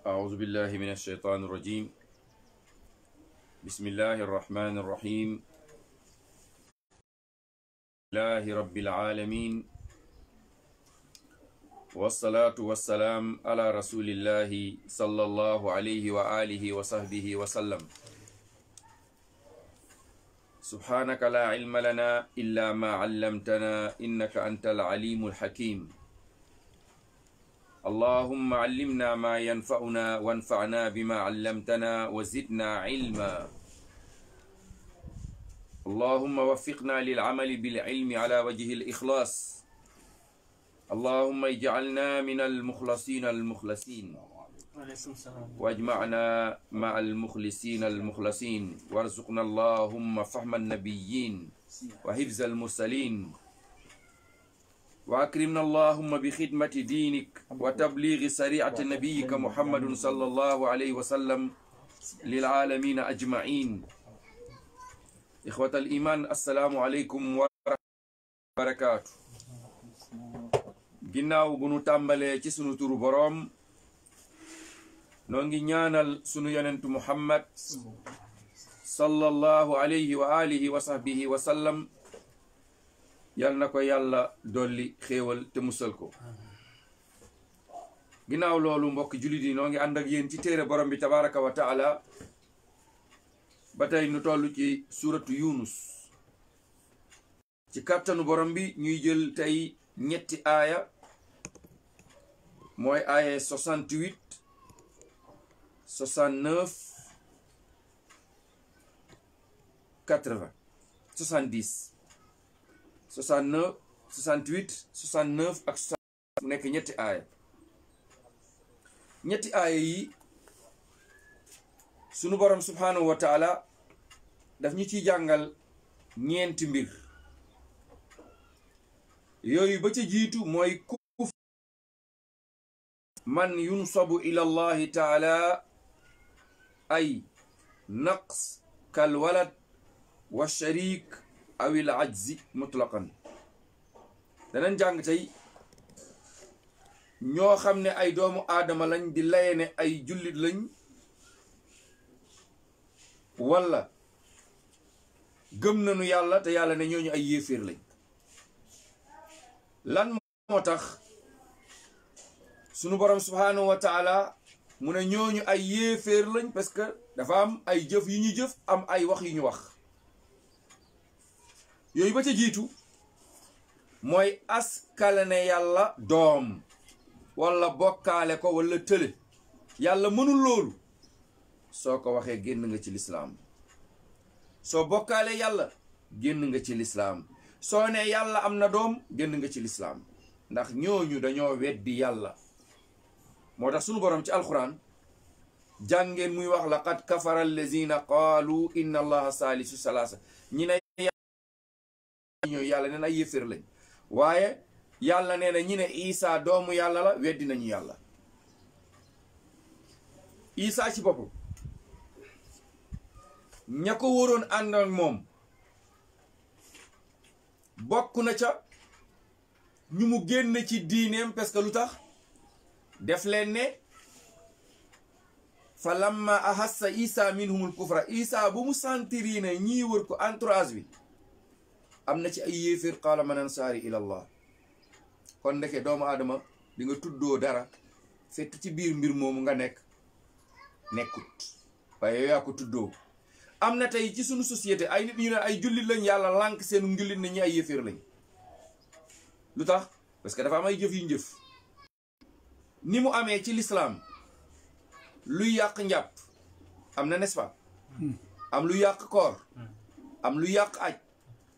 أعوذ بالله من الشيطان الرجيم بسم الله الرحمن الرحيم لله رب العالمين والصلاة والسلام على رسول الله صلى الله عليه وآله وصحبه وسلم سبحانك لا علم لنا إلا ما علمتنا إنك أنت العليم الحكيم اللهم علمنا ما ينفعنا وانفعنا بما علمتنا وزدنا علما اللهم وفقنا للعمل بالعلم على وجه الإخلاص اللهم اجعلنا من المخلصين المخلصين واجمعنا مع المخلصين المخلصين وارزقنا اللهم فهم النبيين وحفظ المرسلين وأكرمنا اللهم بخدمة دينك وتبليغ شريعة نبيك محمد صلى الله عليه وسلم للعالمين أجمعين إخوة الإيمان السلام عليكم ورحمة الله وبركاته ginnaaw bu nu tàmbalee ci sunu turu boroom noo ngi ñaanal sunu yonentu Muhammad sallallahu alayhi wa alihi wa sahbihi wa sallam yal na ko yàlla dolli xéewal te musal ko ginnaaw loolu mbokk jullit yi noo ngi ànd ak yéen ci téere borom bi tabaraka wa taala ba tey nu toll ci suratu Yunus ci kàttanu borom bi ñuy jël tey ñetti aaya mooy aaya 68 69 80 70 69 68 69 ak 70 mu nekk ñetti aaya yi sunu borom subhanahu wa taala daf ñu ciy jàngal ñeenti mbir yooyu ba ca jiitu mooy kuf man yunsabu ila allahi taala ay naqs kal walad wa sharik awil ajzi mutlaqan danañ jàng tey ñoo xam ne ay doomu aadama lañ di laye ne ay jullit lañ walla gëm nañu yàlla te yàlla ne ñooñu ay yéeféer lañ lan moo tax sunu borom subhanahu wa taala mu ne ñooñu ay yéeféer lañ parce que dafa am ay jëf yu ñu jëf am ay wax yu ñu wax yooyu ba ca jiitu mooy askale ne yàlla doom walla bokkaale ko walla tële yàlla mënul loolu soo ko waxee génn nga ci lislaam soo bokkaale yàlla génn nga ci lislaam soo ne yàlla am na doom génn nga ci lislaam ndax ñooñu dañoo weddi yàlla moo tax sunu borom ci alxuraan jàngeen muy wax laqad kafara allazina qaalu inna allaha saalisu salaasa ñi ne ñoo yàlla nee na ay yéeféer lañ waaye yàlla nee na ñi ne Isa doomu yàlla la weddi nañu yàlla Isa ci boppam ña ko waroon ànd ak moom bokk na ca ñu mu génn ci diineem parce que lu tax def leen ne fa lamma ahassa Isa minhumul kufra Isa bu mu sentiri ne ñii wër ko entourage bi am na ci ay yéeféer qaala man ansaari ila allah kon ndeke doomu aadama di nga tuddoo dara fekk ci biir mbir moomu nga nekkut waaye yaa ko tuddoo am na tey ci sunu société ay nit ñu ne ay jullit lañ yàlla lànk seenu njullit ne ñi ay yéeféer lañ lu tax parce que dafa am ay jëf yu njëf ni mu amee ci lislaam luy yàq njàpp am na n'est-ce pas am lu yàq koor am lu yàq aj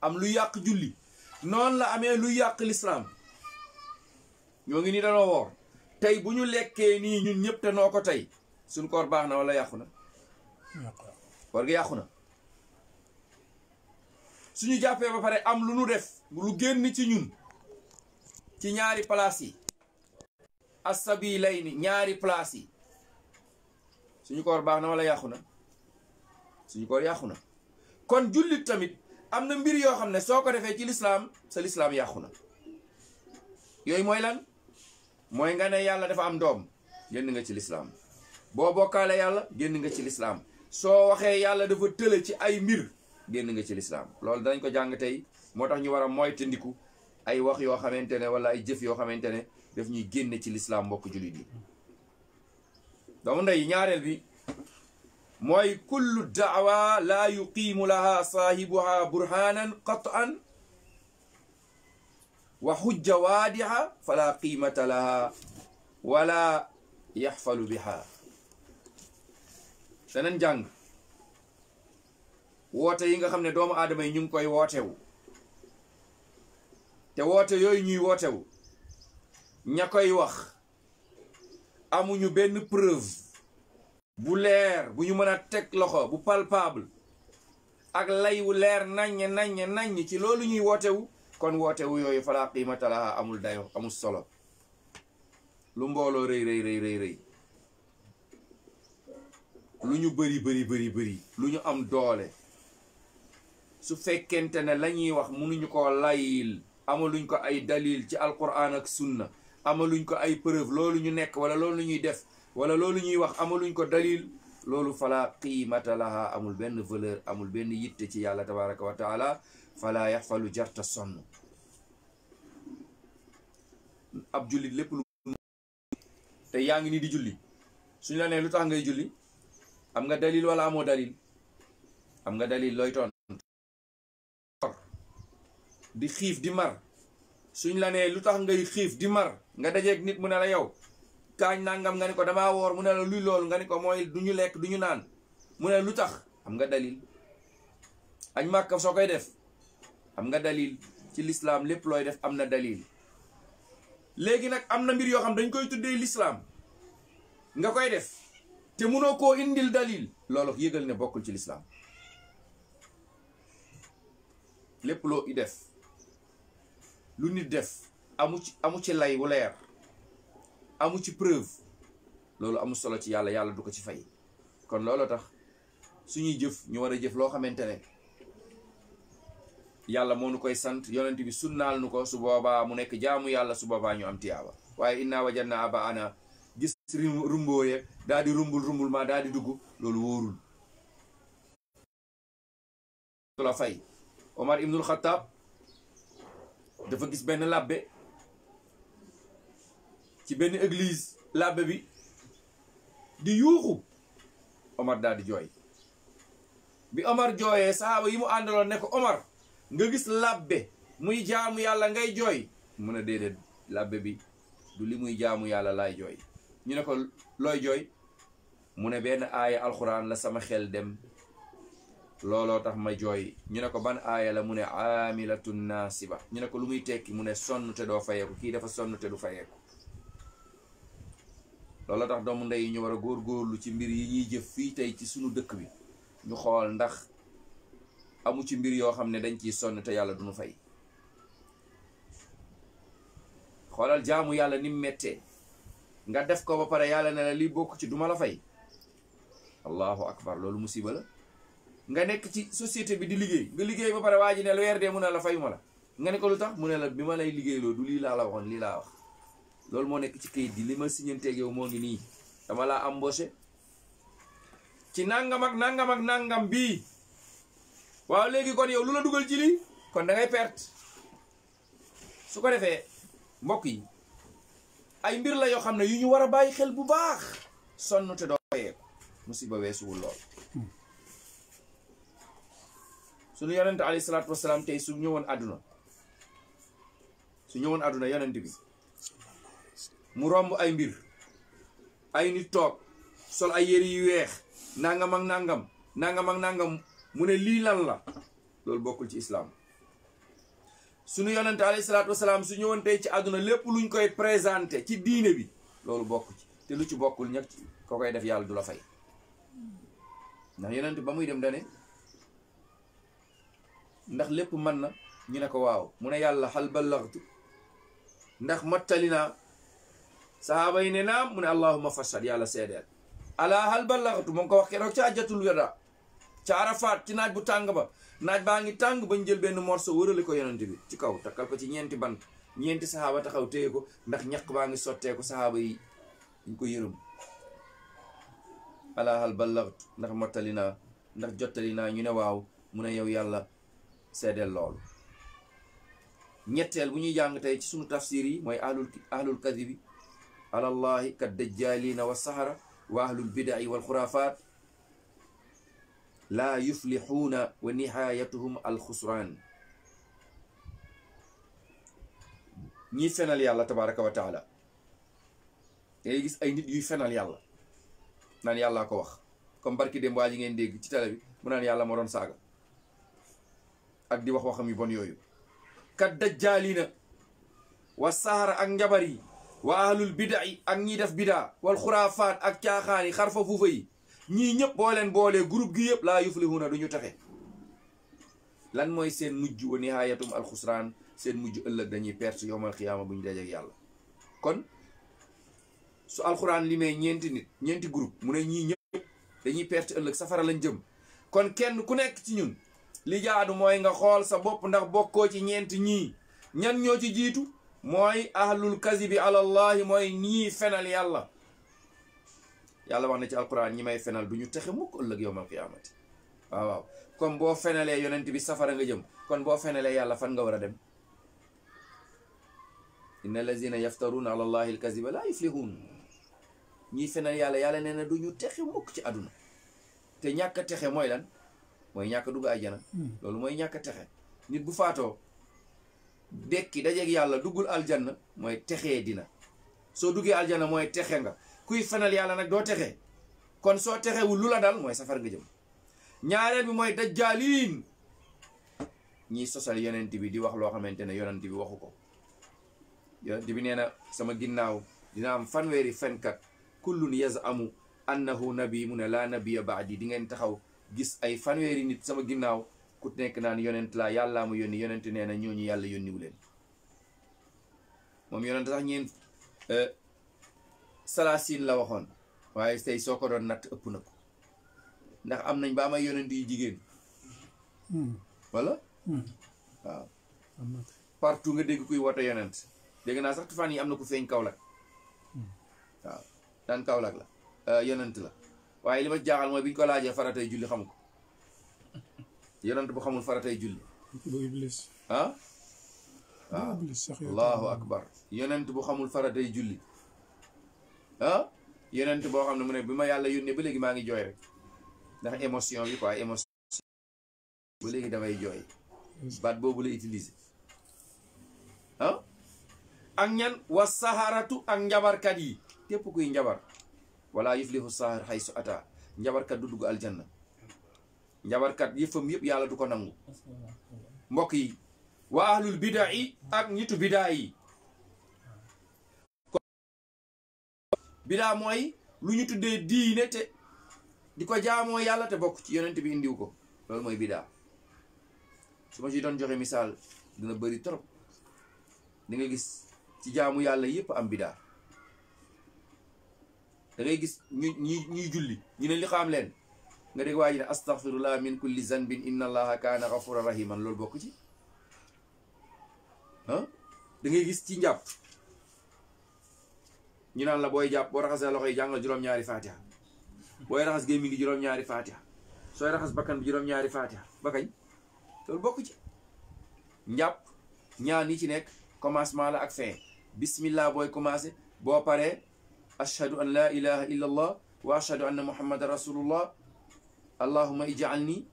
am lu yàq julli noonu la amee lu yàq lislaam ñoo ngi ni danoo woor tey bu ñu lekkee nii ñun ñëpp te noo ko tey suñ koor baax na wala yàqu na koor gi yàqu na suñu jàppee ba pare am lu nu def lu génn ci ñun ci ñaari palaas yi as-sabilayni ñaari place yi suñu koor baax na wala yàqu na suñu koor yàqu na. kon jullit tamit am na mbir yoo xam ne soo ko defee ci lislaam sa lislaam yàqu na. yooyu mooy lan mooy nga ne yàlla dafa am doom génn nga ci lislaam. boo bokkaale yàlla génn nga ci lislaam. soo waxee yàlla dafa tële ci ay mbir génn nga ci lislaam. loolu danañ ko jàng tey moo tax ñu war a moytandiku ay wax yoo xamante ne wala ay jëf yoo xamante ne daf ñuy génne ci lislaam mbokk jullit yi. doomu ndey ñaareel bi mooy kullu daawa laa yuqiimu laha saahibuha burhanan qat'an wa xujja waadiha fala qiimata laha wala yaxfalu biha. danañ jàng woote yi nga xam ne doomu aadama yi ñu ngi koy wootewu te woote yooyu ñuy wootewu ña koy wax amuñu benn preuve bu leer bu ñu mën a teg loxo bu palpable ak lay wu leer naññ ci loolu ñuy wootewu. kon wootewu yooyu falaa qiimata laha amul dayo amul solo. lu mbooloo rëy lu ñu bëri lu ñu am doole su fekkente ne la ñuy wax mënuñu ko layil amaluñ ko ay dalil ci alquran ak sunna amaluñ ko ay preuve loolu ñu nekk wala loolu ñuy def wala loolu ñuy wax amaluñ ko dalil loolu fala qiimata laha amul benn valeur amul benn yitte ci yàlla tabaraka wa taala fala yaxfalu jarta sonn. ab jullit lépp lu te yaa ngi ni di julli suñ la nee lu tax ngay julli am nga dalil wala amoo dalil am nga dalil looy toon di xiif di mar suñ la nee lu tax ngay xiif di mar nga dajeeg nit mu ne la yow kaañ nangam nga ni ko damaa woor mu ne la luy loolu nga ni ko mooy du ñu lekk du ñu naan mu ne lu tax am nga dalil. añ màkka soo koy def am nga dalil ci lislaam lépp looy def am na dalil. léegi nag am na mbir yoo xam dañ koy tuddee lislaam nga koy def te mënoo koo indil dalil loolu yëgal ne bokkul ci lislaam. lépp loo i def lu nit def amu ci lay wu leer amu ci preuve loolu amul solo ci yàlla yàlla du ko ci fay. kon loolu tax suñuy jëf ñu war a jëf loo xamante ne yàlla moo nu koy sant yonent bi sunnaal nu ko su boobaa mu nekk jaamu yàlla su boobaa ñu am tiyaaba. waaye inna wajadna abaana gis rumbooye daal di rumbul ma daal di dugg loolu wóorul la fay. Omar ibnul Xattaab dafa gis benn labbe ci benn église labbe bi di yuuxu Omar daal di jooy. bi Omar jooyee sahaaba yi mu àndaloon ne ko Omar nga gis labbe muy jaamu yàlla ngay jooy mu ne déedéet labbe bi du li muy jaamu yàlla laay jooy. ñu ne ko looy jooy mu ne benn aaya alxuraan la sama xel dem looloo tax ma jooy. ñu ne ko ban aaya la mu ne aamilatun naasiba. ñu ne ko lu muy tekki mu ne sonn te doo fayeeku kii dafa sonn te du fayeeku. looloo tax doomu ndey yi ñu war a góorgóorlu ci mbir yi ñuy jëf fii tey ci sunu dëkk bi ñu xool ndax amu ci mbir yoo xam ne dañ ciy sonn te yàlla duñu fay. xoolal jaamu yàlla ni mu méttee nga def ko ba pare yàlla ne la lii bokk ci duma la fay. allahu akbar loolu musiba la. nga nekk ci société bi di liggéey nga liggéey ba pare waa ji ne la weer dee mu ne la fayuma la nga ne ko lu tax mu ne la bi ma lay liggéeyloo du lii laa la waxoon lii laa wax. loolu moo nekk ci kayit gi li ma siñanteeg yow moo ngi nii dama laa embauché ci nangam ak nangam bii waaw léegi kon yow lu la dugal ci lii kon da ngay perte. su ko defee mbokk yi ay mbir la yoo xam ne yu ñu war a bàyyi xel bu baax. sonn te doo fayeeku musiba weesuwul lool. suñu yonent alayhi salaatu wasalaam tey su ñëwoon àdduna yonent bi mu romb ay mbir ay nit toog sol ay yére yu weex nangam ak nangam mu ne lii lan la loolu bokkul ci islaam. suñu yonent alayhi salaatu wasalaam su ñëwoon tey ci àdduna lépp luñ koy présenté ci diine bi loolu bokk ci te lu ci bokkul ñag ko koy def yàlla du la fay. ndax yonent ba muy dem dane ndax lépp mën na ñu ne ko waaw mu ne yàlla xal ballaxtu ndax mottali naa sahaaba yi ne naam mu ne allahumma fashhad yàlla seedeel ala hal ballaghtu mu ngi ko wax keroog ca hajjatul wada ca Arafat ci naaj bu tàng ba naaj baa ngi tàng bañ jël benn morceau wërale ko yonent bi ci kaw takkal ko ci ñeenti bant ñeenti sahaaba taxaw téye ko ndax ñaq baa ngi sottee ko sahaaba yi dañ ko yërëm ala hal ballaghtu ndax mottali naa ndax jottali naa ñu ne waaw mu ne yow yàlla seedeel loolu. ñetteel bu ñuy jàng tey ci sunu tafsir yi mooy ahlul kadibi alallahi ka dajjalina wa sahara wa ahlul bidai wal xurafat laa yuflixuuna wa nihayatuhum alxusraan. ñiy fenal yàlla tabaraka wa taala ngay gis ay nit yuy fenal yàlla naan yàllaa ko wax comme barki dem waa ji ngeen dégg ci télé bi mu naan yàlla moo doon saaga ak di wax waxam yu bon yooyu. kat dajjaalina wa sahara ak njabar yi wa ahlul bidai ak ñiy def bidaa wal xuraafaat ak caaxaan yi xarfa fuufa yi ñii ñëpp boo leen boolee groupe gi yëpp laa yuflihuna du ñu taxe. lan mooy seen mujj wa nihayatum alxusraan seen mujj ëllëg dañuy perte yowmal xiyaama bu ñu dajeek yàlla. kon su alxuraan limee ñeenti nit ñeenti groupe mu ne ñii ñëpp dañuy perte ëllëg safara lañ jëm. kon kenn ku nekk ci ñun li jaadu mooy nga xool sa bopp ndax bokkoo ci ñeenti ñii. ñan ñoo ci jiitu mooy ahlul kazibi alallahi mooy ñii fenal yàlla. yàlla wax na ci alquran ñi may fenal du ñu texe mukk ëllëg yowmal qiyaamati. waaw waaw comme boo fenalee yonent bi safara nga jëm kon boo fenalee yàlla fan nga war a dem. inna allazina yaftaruuna ala allahi alkaziba la yuflihun. ñii fenal yàlla yàlla nee na du ñu texe mukk ci àdduna. te ñàkk a texe mooy lan mooy ñàkk a dugg àjjana. loolu mooy ñàkk a texe. nit bu faatoo dekki dajeeg yàlla duggul aljanna mooy texee dina. soo duggee aljanna mooy texe nga. kuy fenal yàlla nag doo texe kon soo texewul lu la dal mooy safar nga jëm. ñaareel bi mooy dajjaaliin ñiy sosal yonent bi di wax loo xamante ne yonent bi waxu ko. yonent bi nee na sama ginnaaw dina am fanweeri fenkat kullun yazamu annahu nabi mu ne laa nabiya baadi di ngeen taxaw gis ay fanweeri nit sama ginnaaw ku nekk naan yonent laa yàllaa mu yónni yonent nee na ñooñu yàlla yónniwu leen. moom yonent sax ñeen salaasin la waxoon waaye tey soo ko doon natt ëpp na ko ndax am nañ ba amay yonent yu jigéen wala waaw partout nga dégg kuy woote yonent. dégg naa sax fan yi am na ku feeñ Kaolack waaw daan Kaolack la yonent la waaye li ma jaaxal mooy bi ñu ko laajee faratay julli xamu ko. yonent bu xamul faratay julli bu iblis waaw allahu akbar. yonent bu xamul faratay julli yonent boo xam ne mu ne bi ma yàlla yónnee ba léegi maa ngi jooy rek ndax émotion bi quoi émotion ba léegi damay jooy baat boobu la utiliser ak ñan wa saharatu ak njabarkat yi képp kuy njabar wala yuflihu sahar haysu ata njabarkat du dugg aljanna. njabarkat yëfam yëpp yàlla du ko nangu. mbokk yi wa ahlul bidaa yi ak ñitu bidaa yi. bidaa mooy lu ñu tuddee diine te di ko jaamoo yàlla te bokk ci yonent bi indiw ko loolu mooy bidaa. su ma ci doon joxe misaal dina bëri trop. di nga gis ci jaamu yàlla yëpp am bidaa. da ngay gis ñuy julli ñu ne li xam leen nga dégg waa ji ne astaghfirullah min kulli zanbin inna allaha kaana ghafuran rahiman loolu bokk ci da ngay gis ci njàpp ñu naan la booy jàpp boo raxasee loxo yi jàngal juróom-ñaari fatiha booy raxas gémmiñ gi juróom-ñaari fatiha sooy raxas bakkan bi juróom-ñaari fatiha ba kañ loolu bokk ci njàpp ñaan yi ci nekk commencement la ak fin bismillah booy commencé boo paree ashhadu an la ilaha illa allah wa ashhadu anna muhammadan rasulullah allahumma ij'alni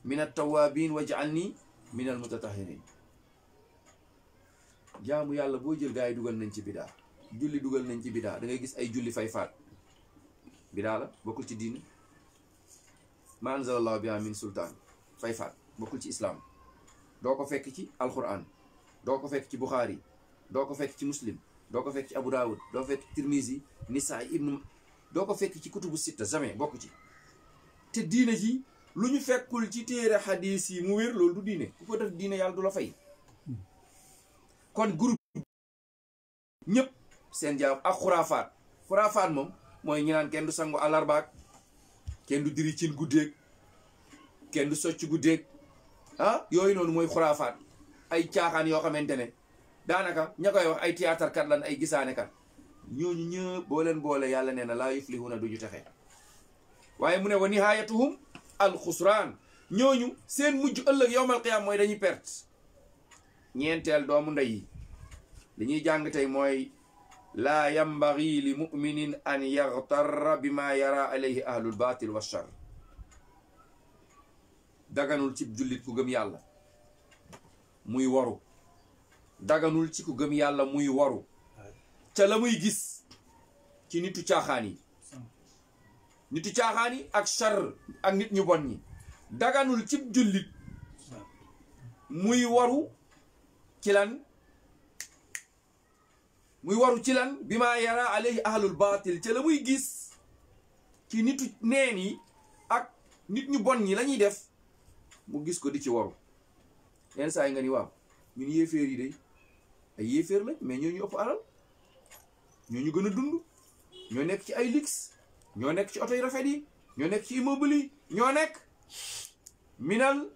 min at-tawwabin wa ij'alni min al-mutatahhirin. jaamu yàlla boo jël gaa yi dugal nañ ci bidaa. julli dugal nañ ci bidaa da ngay gis ay julli fay faat bidaa la bokkul ci diine. ma anzalallahu biha min sultaan fay faat bokkul ci islam. doo ko fekk ci alquran doo ko fekk ci buxaari doo ko fekk ci muslim doo ko fekk ci abu daawud doo ko fekk ci tirmisi nisaa ibnu doo ko fekk ci kutubu sitta jamais bokk ci. te diine ji lu ñu fekkul ci téere xadiis yi mu wér loolu du diine ku ko def diine yàlla du la fay. kon groupe ñëpp seen jaam ak xuraafaat moom mooy ñu naan kenn du sangu àllarbaak kenn du diri cin guddeeg kenn du socc guddeeg yooyu noonu mooy xuraafaat ay caaxaan yoo xamante ne daanaka ña koy wax ay théâtre kat lan ay gisaane kat ñooñu ñëpp boo leen boole yàlla nee na laa yuflihuna duñu texe waaye mu ne wa nihayatuhum alxusraan ñooñu seen mujj ëllëg yowmal qiyaam mooy dañuy perte ñeenteel doomu ndey yi li ñuy jàng tey mooy laa yambagi li muminin an yaxtarra bima yara alayhi ahlul batil wa shar daganul ci jullit ku gëm yàlla muy waru daganul ci ku gëm yàlla muy waru ca la muy gis ci nitu caaxaan yi ak shar ak nit ñu bon ñi daganul ci jullit muy waru ci lan bi ma yara alayhi ahlul batil ca la muy gis ci nitu neen yi ak nit ñu bon ñi la ñuy def mu gis ko di ci waru yenn saa yi nga ni waaw ñun yéeféer yi day ay yéeféer lañ mais ñoo ñu ëpp alal ñoo ñu gën a dund ñoo nekk ci ay luxe ñoo nekk ci oto yu rafet yi ñoo nekk ci immeuble yi ñoo nekk minal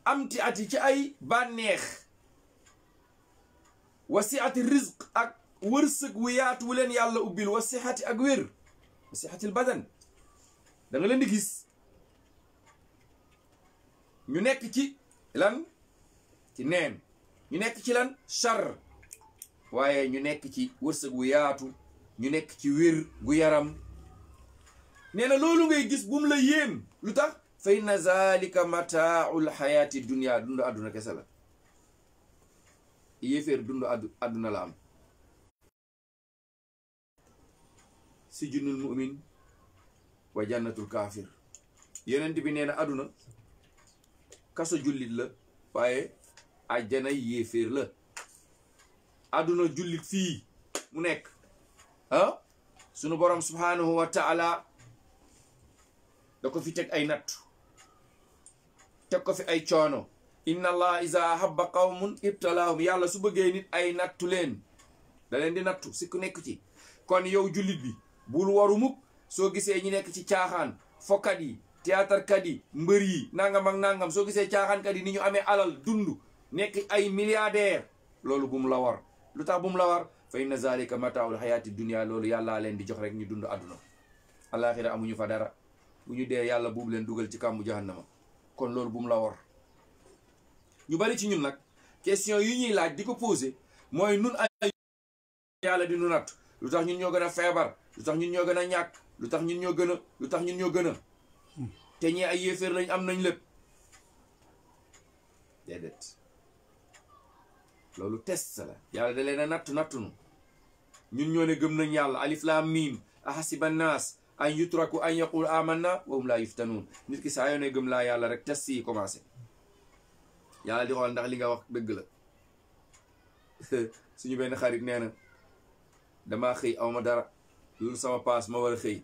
amti ati ci ay bànneex wasiati rizq ak wërsëg wu yaatu wu leen yàlla ubbil wasihati ak wér wasihatil badan da nga leen di gis ñu nekk ci lan ci neen ñu nekk ci lan char waaye ñu nekk ci wërsëg wu yaatu ñu nekk ci wér gu yaram nee na loolu ngay gis bu mu la yéem lu tax fa inna zalika mataaul xayaati dunia dund àdduna kese la yéeféer dund àdduna la am sijnul mu'min wa jannatul kaafir yonent bi nee na àdduna kaso jullit la waaye àjjana yéeféer la àdduna jullit fii mu nekk sunu borom subhanahu wa taala da ko fi teg ay nattu teg ko fi ay coono inna allah iza ahabba qawmun ibtalaahum yàlla su bëggee nit ay nattu leen da leen di nattu si ku nekk ci kon yow jullit bi bul waru mukk soo gisee ñi nekk ci caaxaan fokkat yi théâtre kat yi mbër yi nangam ak nangam soo gisee caaxaankat yi ni ñu amee alal dund nekk ay milliardaire loolu bu mu la war lu tax bu mu la war fa inna zalika mataaul xayaati dunia loolu yàllaa leen di jox rek ñu dund àdduna alaxira amuñu fa dara bu ñu dee yàlla buubu leen dugal ci kàmbu jahannama kon loolu bu mu la war ñu bari ci ñun nag question yi ñuy laaj di ko posé mooy nun ay yàlla di nu natt lu tax ñun ñoo gën a feebar lu tax ñun ñoo gën a ñàkk lu tax ñun ñoo gën a lu tax ñun ñoo gën a te ñee ay yéeféer lañ am nañ lépp déedéet loolu test la yàlla da leen a nattunu ñun ñoo ne gëm nañ yàlla alif lam mim ahasiba naas an yutraku an yaqul amanna wa hum la yuftanuun nit ki saa yoo ne gëm laa yàlla rek test yi commencé yàlla di xool ndax li nga wax dëgg la suñu benn xarit nee na damaa xëy awma dara loolu sama paas ma war a xëy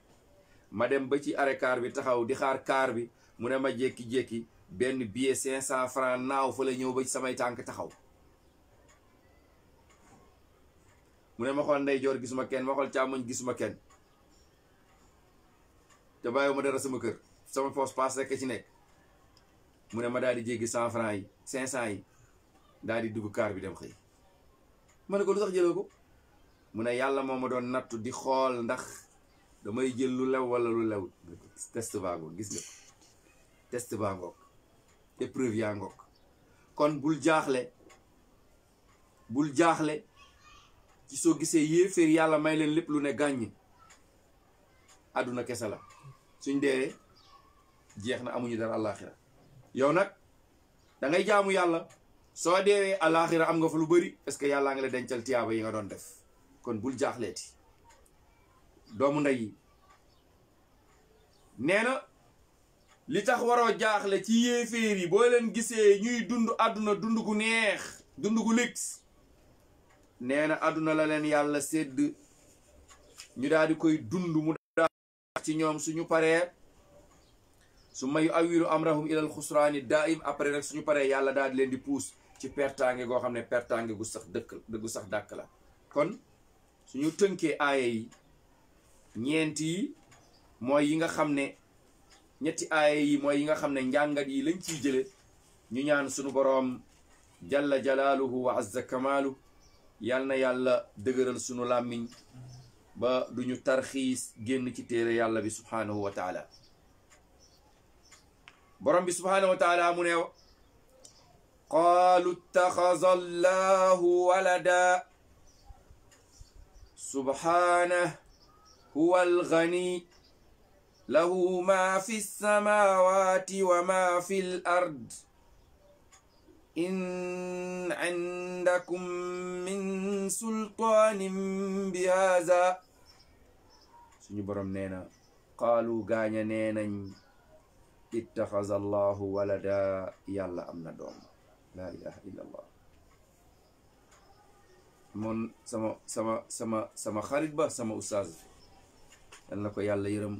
ma dem ba ci arrêt car bi taxaw di xaar car bi mu ne ma jékki-jékki benn billet 500 francs naaw fa la ñëw ba ci samay tànk taxaw mu ne ma xool ndeyjoor gisuma kenn ma xool càmmoñ gisuma kenn te bàyyiwuma dara sama kër sama poos paas rek ci nekk mu ne ma daal di jéggi 100 francs yi 500 yi daal di dugg car bi dem xëy ma ne ko lu tax jëloo ko mu ne yàlla moo ma doon nattu di xool ndax damay jël lu lew wala lu lew test baa ngoog gis nga ko test baa ngoog épreuve yaa ngoog kon bul jaaxle ci soo gisee yéeféer yàlla may leen lépp lu ne gàññ àdduna kese la suñ dee jeex na amuñu dara àllaaxira yow nag da ngay jaamu yàlla soo deewee àllaaxira am nga fa lu bëri parce que yàllaa nga la dencal tiyaaba yi nga doon def kon bul jaaxleeti doomu ndey yi nee na li tax waroo jaaxle ci yéeféer yi boo leen gisee ñuy dund àdduna dund gu neex dund gu lix nee na àdduna la leen yàlla sédd ñu daal di koy dund mu daal ci ñoom suñu paree su mayu awilu amrahum ilal xusraani daim après nag suñu paree yàlla daal di leen di puus ci pertaange goo xam ne pertaange gu sax dàkk la kon suñu tënkee aaya yi ñeent yi mooy yi nga xam ne ñetti aaya yi mooy yi nga xam ne njàngat yi lañ ciy jële ñu ñaan suñu boroom jalla jalaaluhu wa azza kamaalu yal na yàlla dëgëral sunu làmmiñ ba duñu tarxiis génn ci téere yàlla bi subhaanahu wa taala borom bi subhaanahu wa taala mu ne qaalu ittaxaza allahu walada subhaanahu huwa algani lahu ma fi lsamawati wa ma fi l ard in indakum min sultaanin bi haza suñu borom nee na qaalu gaaña nee nañ ittaxaza allahu walada yàlla am na doom laa ilaha illa allah moon sama xarit ba sama ustaaz yal na ko yàlla yërëm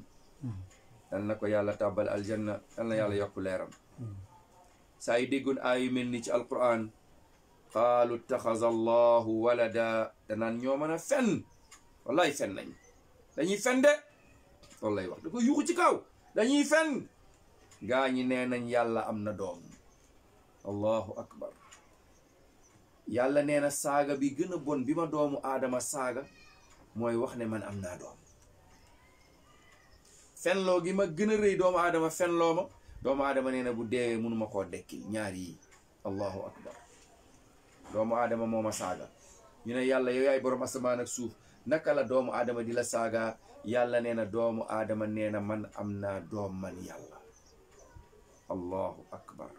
yal na ko yàlla tàbbal aljanna yal na yàlla yokk leeram saa yu déggoon aayu mel ni ci alquran qaalu ittaxaza allahu walada danaan ñoo mën a fen wallaay fen nañ dañuy fen de loolu lay wax da ko yuuxu ci kaw dañuy fen gaa ñi nee nañ yàlla am na doom allahu akbar yàlla nee na saaga bi gën a bon bi ma doomu aadama saaga mooy wax ne man am naa doom fenloo gi ma gën a rëy doomu aadama fenloo ma doomu aadama nee na bu deewee mënuma koo dekkil ñaar yi allahu akbar doomu aadama moo ma saaga ñu ne yàlla yow yaay borom asamaan ak suuf naka la doomu aadama di la saaga yàlla nee na doomu aadama nee na man am naa doom man yàlla allahu akbar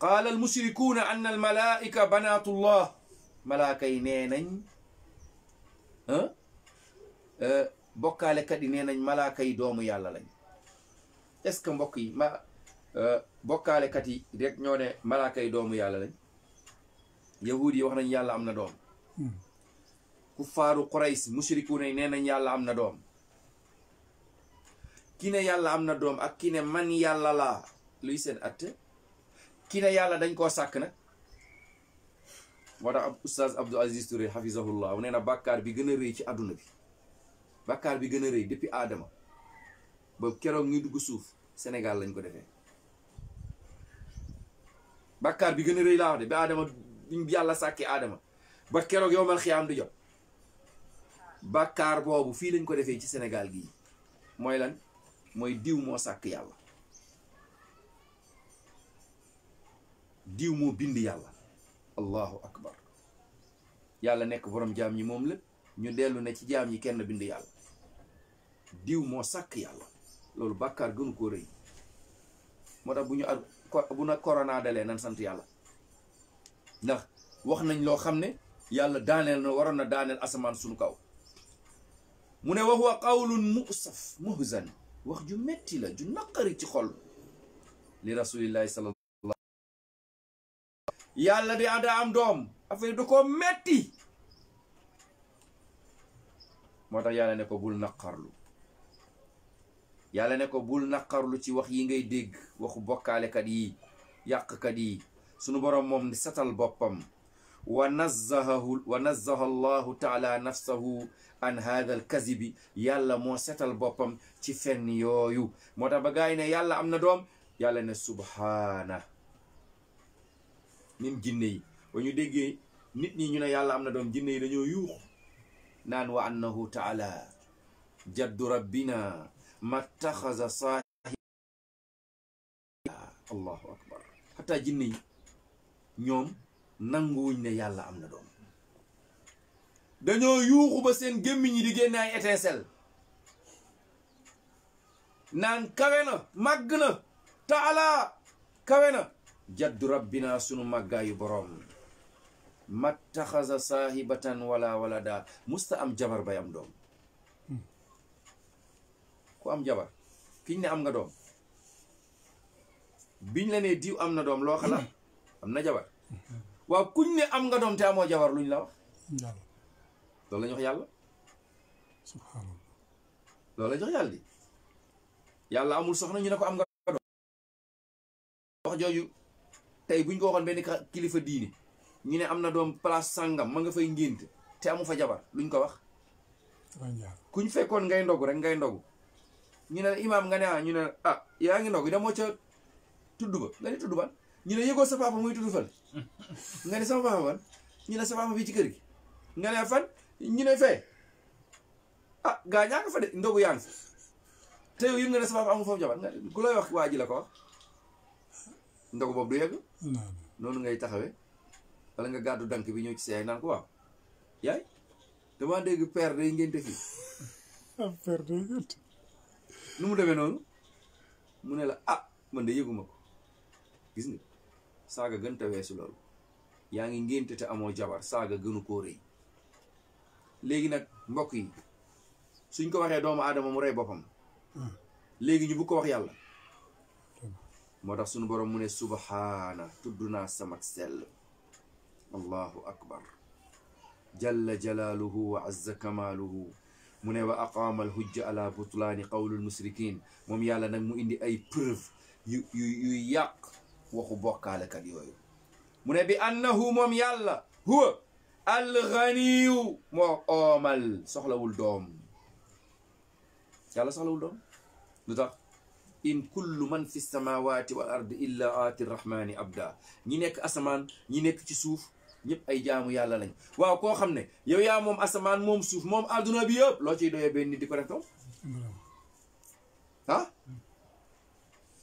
qaala al mushrikuuna anna al malaika banaatullah malaaka yi nee nañ bokkaalekat yi nee nañ malaaka yi doomu yàlla lañ est-ce que mbokk yi bokkaalekat yi rek ñoo ne malaaka yi doomu yàlla lañ yahuud yi wax nañ yàlla am na doom kuffaaru Quraysh mushrikuuna yi nee nañ yàlla am na doom ki ne yàlla am na doom ak ki ne man yàlla laa luy seen atte ki ne yàlla dañ koo sàkk nag moo tax Oustaz Abdou Aziz Touré hafizahullah nee na bàkkaar bi gën a rëy ci àdduna bi bàkkaar bi gën a rëy depuis Adama ba keroog ñuy dugg suuf Sénégal lañ ko defee bàkkaar bi gën a rëy laa wax de ba Adama yàlla sàkkee Adama ba keroog yow mal xiyaam di jot bàkkaar boobu fii lañ ko defee ci Sénégal gii mooy lan mooy diw moo sàkk yàlla diw moo bind yàlla allahu akbar yàlla nekk borom jaam ñi moom lépp ñu dellu ne ci jaam ñi kenn bind yàlla diw moo sàkk yàlla loolu bàkkaar gënu koo rëy moo tax bu na corona dalee nan sant yàlla ndax wax nañ loo xam ne yàlla daaneel na waroon na daaneel asamaan suñu kaw mu ne wa huwa qawlun musaf muhzan wax ju metti la ju naqari ci xol li rasulillahi sallallahu yàlla di ànda am doom affaire du ko metti moo tax yàlla ne ko bul naqarlu yàlla ne ko bul naqarlu ci wax yi ngay dégg waxu bokkaalekat yi yàqkat yi sunu boroom moom di satal boppam wa nazzaha allahu taala nafsahu an hadha al kazibi yàlla moo setal boppam ci fenn yooyu moo tax ba gaay ne yàlla am na doom yàlla ne subhaana nim jinne yi ba ñu déggee nit ñi ñu ne yàlla am na doom jinne yi dañoo yuux naan wa annahu taala jaddu rabbina mattaxaza saahiba allahu akbar xataa jinne yi ñoom nanguwuñ ne yàlla am na doom dañoo yuuxu ba seen gémmiñ yi di génne ay étincelle naan kawe na màgg na taala kawe na jaddu rabbina sunu màggaayu boroom mattaxaza saahibatan wala walada musta am jabar bay am doom ku am jabar kiñ ne am nga doom biñ la ne diw am na doom loo xalaat am na jabar waaw kuñ ne am nga doom te amoo jabar luñ la wax loolu la ñu wax yàlla subhanallah loolu la ñu wax yàlla di yàlla amul soxna ñu ne ko am nga doom wax jooju tey buñ ko waxoon benn kilifa diine ñu ne am na doom place sàngam ma nga fay ngénte te amu fa jabar luñ ko wax kuñ fekkoon ngay ndogu rek ngay ndogu ñu ne imaam nga ne ñu ne yaa ngi ndogu demoo ca tudd ba nga ne tudd ban ñu ne yëgoo sa papa muy tudd fal nga ne sama papa ban ñu ne sa papa fii ci kër gi nga ne fan ñu ne fee gaa ñaa nga fa de ndogu yaa ngi fa te yow yëg nga ne sa papa amul foofu jabar nga ku lay wax waa ji la ko wax ndogu boobu du yegg noonu ngay taxawee wala nga gàddu dank bi ñëw ci sa yaay naan ko waaw yaay dama dégg père day ngénte fii père day ngénte nu mu demee noonu mu ne la man de yëguma ko gis nga saaga gën te weesu loolu yaa ngi ngénte te amoo jabar saaga gënu koo rëy léegi nag mbokk yi suñ ko waxee doomu aadama mu rey boppam léegi ñu bu ko wax yàlla moo tax suñu borom mu ne subhaana tudd naa samak sell allahu akbar jalla jalaaluhu wa azza kamaaluhu mu ne wa aqaama alhujja ala butlaani qawlul musrikin moom yàlla nag mu indi ay preuve yu yàq waxu bokkaalekat yooyu mu ne bi annahu moom yàlla huwa alganiyu moo oomal soxlawul doom yàlla soxlawul doom lu tax in kullu man fi samawati wal ard illa aati rahmani abda ñi nekk asamaan ñi nekk ci suuf ñëpp ay jaamu yàlla lañ waaw koo xam ne yow yaa moom asamaan moom suuf moom adduna bi yëpp loo ciy doyee benn nit di ko def toom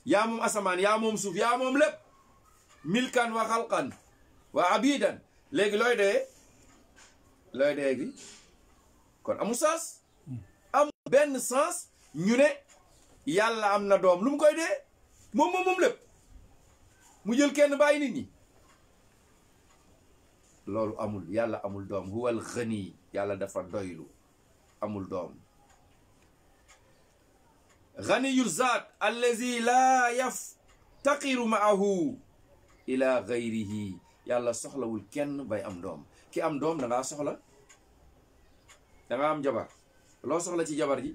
yaa moom asamaan yaa moom suuf yaa moom lépp milkan wa xalqan wa abidan léegi looy doyee gi kon amul sens am benn sens ñu ne yàlla am na doom lu mu koy dee moom lépp mu jël kenn bàyyi nit ñi loolu amul yàlla amul doom huwal ghani yàlla dafa doylu amul doom ghaniyul zaat allazi laa yaftaqiru maahu ila gayrihi yàlla soxlawul kenn bay am doom ki am doom dangaa soxla dangaa am jabar loo soxla ci jabar ji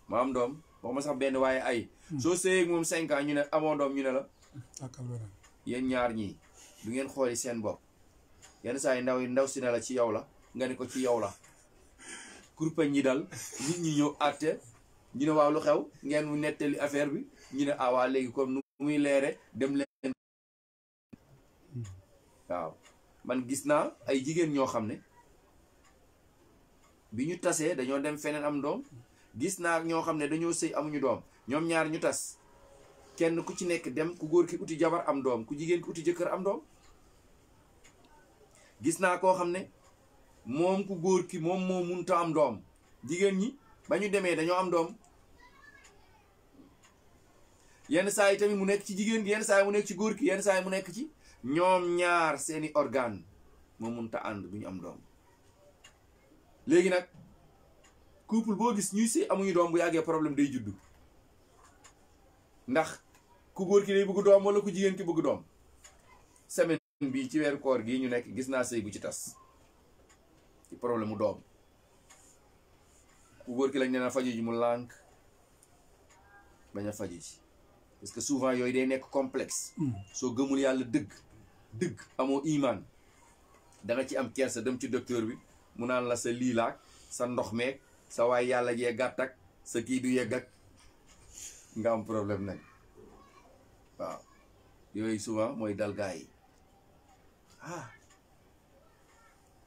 ma am doom wax ma sax benn waaye ay soo séyeeg moom 5 ans ñu ne amoo doom ñu ne la yéen ñaar ñii du ngeen xooli seen bopp yenn saa yi ndaw si ne la ci yow la nga ne ko ci yow la kurpañ ñi dal nit ñi ñëw àtte ñu ne waaw lu xew ngeen mu nettali affaire bi ñu ne waa léegi comme nu muy leere dem leen waaw man gis naa ay jigéen ñoo xam ne bi ñu tasee dañoo dem feneen am doom gis naa ñoo xam ne dañoo sëy amuñu doom ñoom ñaar ñu tas kenn ku ci nekk dem ku góor ki uti jabar am doom ku jigéen ki uti jëkkër am doom gis naa koo xam ne moom ku góor ki moom moo munta am doom jigéen ñi ba ñu demee dañoo am doom yenn saa yi tamit mu nekk ci jigéen gi yenn saa yi mu nekk ci góor ki yenn saa yi mu nekk ci ñoom ñaar seeni organe moo munta ànd bu ñu am doom léegi nag couple boo gis ñuy sëy amuñu doom bu yàggee problème day juddu ndax ku góor ki day bëgg doom wala ku jigéen ki bëgg doom semaine bi ci weeru koor gii ñu nekk gis naa sëy bu ci tas ci problème mu doom ku góor ki lañ ne na faju ji mu lànk bañ a faju ji parce que souvent yooyu day nekk complexe soo gëmul yàlla dëgg amoo iman da nga ci am kersa dem ci docteur bi mu naan la sa liilaak sa ndox meeg sa waay yàlla jee gàtt ak sa kii du yegg ak nga am problème nag waaw yooyu souvent mooy dal gaa yi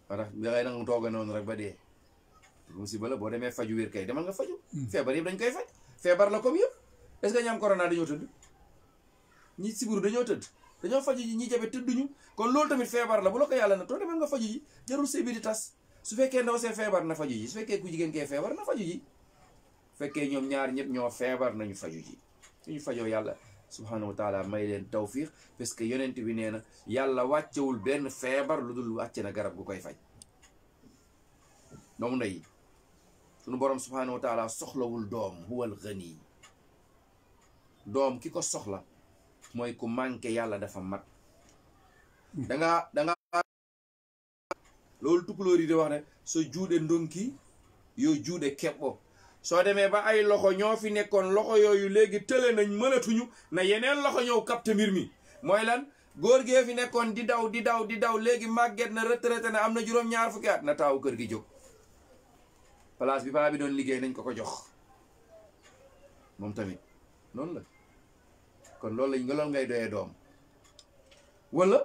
watax dangay nag mu tooga noonu rek ba dee musiba la boo demee faju wér kay demal nga faju feebar yëpp dañ koy faj feebar la comme yëpp est-ce que ñi am corona dañoo tëdd ñi sibiru dañoo tëdd dañoo faju ji ñi jabe tëdduñu kon loolu tamit feebar la bu la ko yàlla na too demal nga faju ji jarul sëy bi di tas su fekkee ndaw see feebar na faju ji su fekkee ku jigéen kee feebar na faju ji fekkee ñoom ñaar ñëpp ñoo feebar nañu faju ji suñu fajoo yàlla subhanahu wa taala may leen tawfiq parce que yonent bi nee na yàlla wàccewul benn feebar lu dul wàcce na garab gu koy faj doomu ndey suñu borom subhanahu wa taala soxlawul doom huwal ghani doom ki ko soxla mooy ku manqué yàlla dafa mat danga loolu tukulóor yi di wax ne so juuɗe ndonki yo juuɗe keɓɓo soo demee ba ay loxo ñoo fi nekkoon loxo yooyu léegi tële nañ mënatuñu na yeneen loxo ñëw capte mbir mi mooy lan góor gee fi nekkoon di daw léegi màgget na retraité na am na juróom-ñaar fukki at na taawu kër gi jóg place bi paa bi doon liggéey nañ ko jox moom tamit noonu la kon loolu ngay doyee doom wala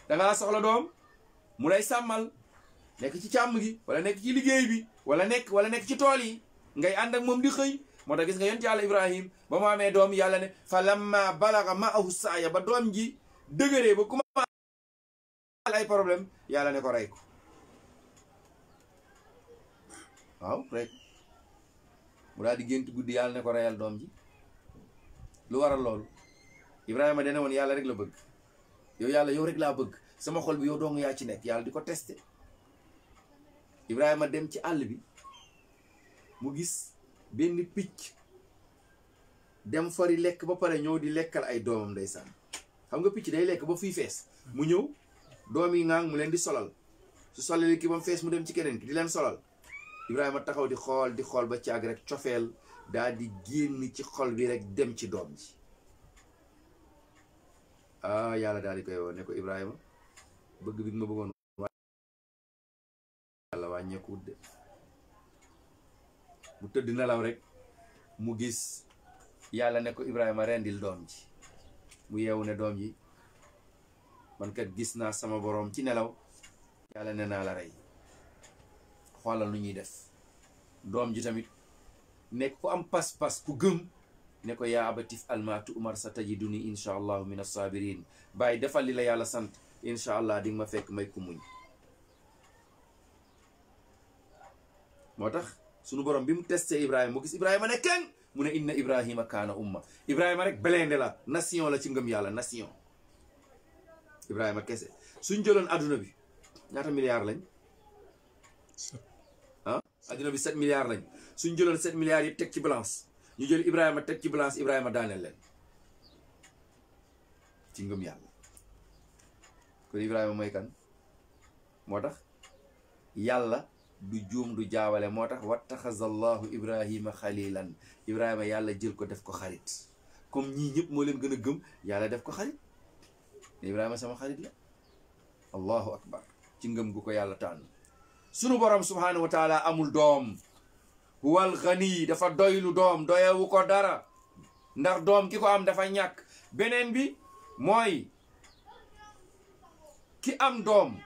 dangaa soxla doom mu lay sàmmal nekk ci càmm gi wala nekk ci liggéey bi wala nekk ci tool yi ngay ànd ak moom di xëy moo tax gis nga yonent yàlla Ibrahim ba mu amee doom yàlla ne fa lamma balaga ma'ahu saaya ba doom ji dëgëree ba commencé ay problème yàlla ne ko rey ko waaw rek mu daal di gént guddi yàlla ne ko reyal doom ji lu waral loolu Ibrahima dana woon yàlla rek la bëgg yow rek laa bëgg sama xol bi yow dong yaa ci nekk yàlla di ko testé Ibrahima dem ci àll bi mu gis benn picc dem fari lekk ba pare ñëw di lekkal ay doomam ndeysaan xam nga picc day lekk ba fii fees mu ñëw doom yi ngaang mu leen di solal su solal ki ba mu fees mu dem ci keneen ki di leen solal Ibrahima taxaw di xool ba caag rek cofeel daal di génn ci xol bi rek dem ci doom ji yàlla daal di koy woo ne ko Ibrahima bëgg bi ma bëggoon yàlla wàññeekuwut de mu tëdd nelaw rek mu gis yàlla ne ko Ibrahima rendil doom ji mu yeewu ne doom ji man kat gis naa sama boroom ci nelaw yàlla ne naa la rey xoolal lu ñuy def doom ji tamit nekk ku am pas-pas ku gëm ne ko yaa abatif almaatu umar sa tajiduni insha allahu min assabirin bàyyi defal li la yàlla sant insha allah di nga ma fekk may ku muñ moo tax sunu borom bi mu testé Ibrahima mu gis Ibrahima ne kenn mu ne inna Ibrahima kaana umma Ibrahima rek belende la nation la ci ngëm yàlla nation Ibrahima kese suñ jëloon adduna bi ñaata milliards lañ adduna bi 7 milliards lañ suñ jëloon 7 milliards yi teg ci balance ñu jël Ibrahima teg ci balance Ibrahima daaneel leen ci ngëm yàlla kon Ibrahima mooy kan moo tax yàlla du juum du jaawale moo tax wattaxazallahu Ibrahima xalilan Ibrahima yàlla jël ko def ko xarit comme ñii ñëpp moo leen gën a gëm yàlla def ko xarit Ibrahima sama xarit la allahu akbar ci ngëm gu ko yàlla tànn sunu borom subhanahu wa taala amul doom huwal ghani dafa doylu doom doyewu ko dara ndax doom ki ko am dafa ñàkk beneen bi mooy ki am doom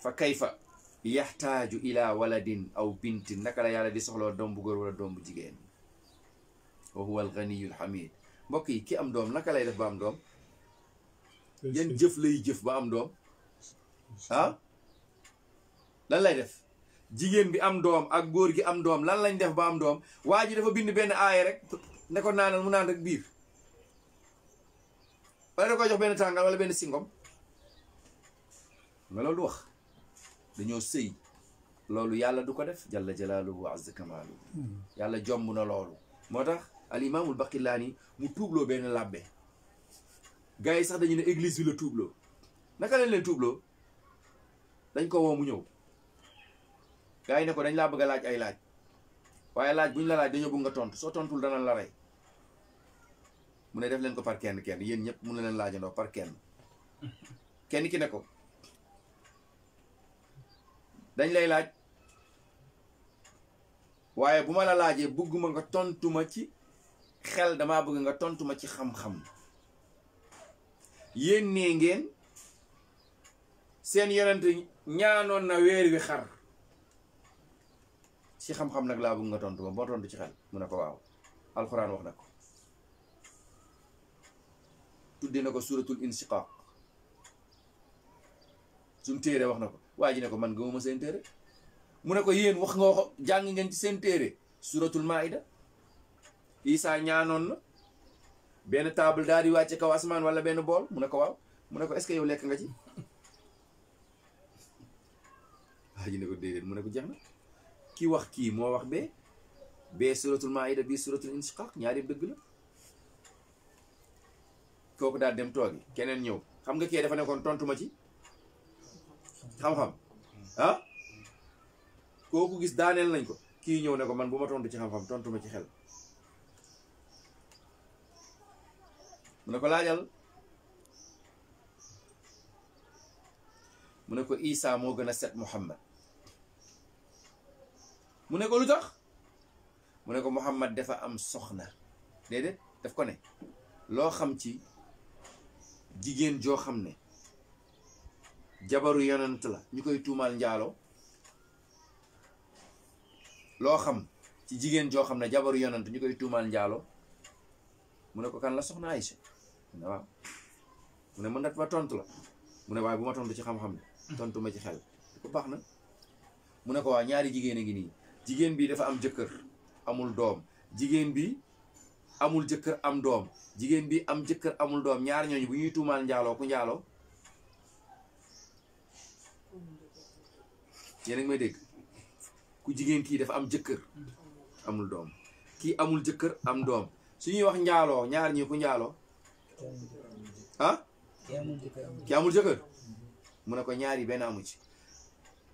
fa kayfa yaxtaaju ila waladin aw bintin naka la yàlla di soxloo doom bu góor wala doom bu jigéen wa huwa alganiyul hamid mbokk yi ki am doom naka lay def ba am doom yan jëf lay jëf ba am doom lan lay def jigéen bi am doom ak góor gi am doom lan lañ def ba am doom waa ji dafa bind benn aaya rek ne ko naanal mu naan rek biir wala da ko jox benn tàngal wala benn singom nga loolu du wax dañoo sëy loolu yàlla du ko def jalla jalaaluhu wa azza kamaaluhu yàlla jomb na loolu moo tax al imaamul baqilaani mu tuubloo benn làbbe gars yi sax dañu ne église bi la tuubloo naka lañ leen tuubloo dañ ko woo mu ñëw gars yi ne ko dañ laa bëgg a laaj ay laaj waaye laaj bu ñu la laaj dañoo bëgg nga tontu soo tontul danañ la rey mu ne def leen ko par kenn yéen ñëpp mun na leen laajandoo par kenn ki ne ko dañ lay laaj waaye bu ma la laajee bëgguma nga tontuma ci xel damaa bëgg nga tontuma ci xam-xam yéen nee ngeen seen yonent ñaanoon na weer wi xar ci xam-xam nag laa bëgg nga tontu ma boo tontu ci xel mu ne ko waaw alxuraan wax na ko tudde na ko suratul inshiqaq suñ téere wax na ko waa ji ne ko man gëmuma seen téere mu ne ko yéen wax nga wax jàng ngeen ci seen téere suratul maida Isaa ñaanoon na benn table daal di wàcce kaw asmaan wala benn bool mu ne ko waaw mu ne ko est-ce que yow lekk nga ci waa ji ne ko déedéet mu ne ko jeex na ki wax kii moo wax bee suratul maida bii suratul inshiqaq ñaari dëgg la kooku daal dem toogi keneen ñëw xam nga kii dafa nekkoon tontu ma ci xam-xam kooku gis daaneel nañ ko kii ñëw ne ko man bu ma tontu ci xam-xam tontu ma ci xel mu ne ko laajal mu ne ko Isa moo gën a set Muhammad mu ne ko lu tax mu ne ko Muhammad dafa am soxna déedéet daf ko ne loo xam ci jigéen joo xam ne jabaru yonent la ñu koy tuumaal njaaloo loo xam ci jigéen joo xam ne jabaru yonent ñu koy tuumaal njaaloo mu ne ko kan la soxna Aïcha mu ne waaw mu ne mën nat ma tontu la mu ne waaye bu ma tontu ci xam-xam ne tontu ma ci xel ko baax na mu ne ko waa ñaari jigéen a ngi nii jigéen bi dafa am jëkkër amul doom jigéen bi amul jëkkër am doom jigéen bi am jëkkër amul doom ñaar ñooñu bu ñuy tuumaal njaaloo ku njaaloo yéen a ngi may dégg ku jigéen kii dafa am jëkkër amul doom kii amul jëkkër am doom su ñuy wax njaaloo ñaar ñi ku njaaloo ah ki amul jëkkër mu ne ko ñaari benn amu ci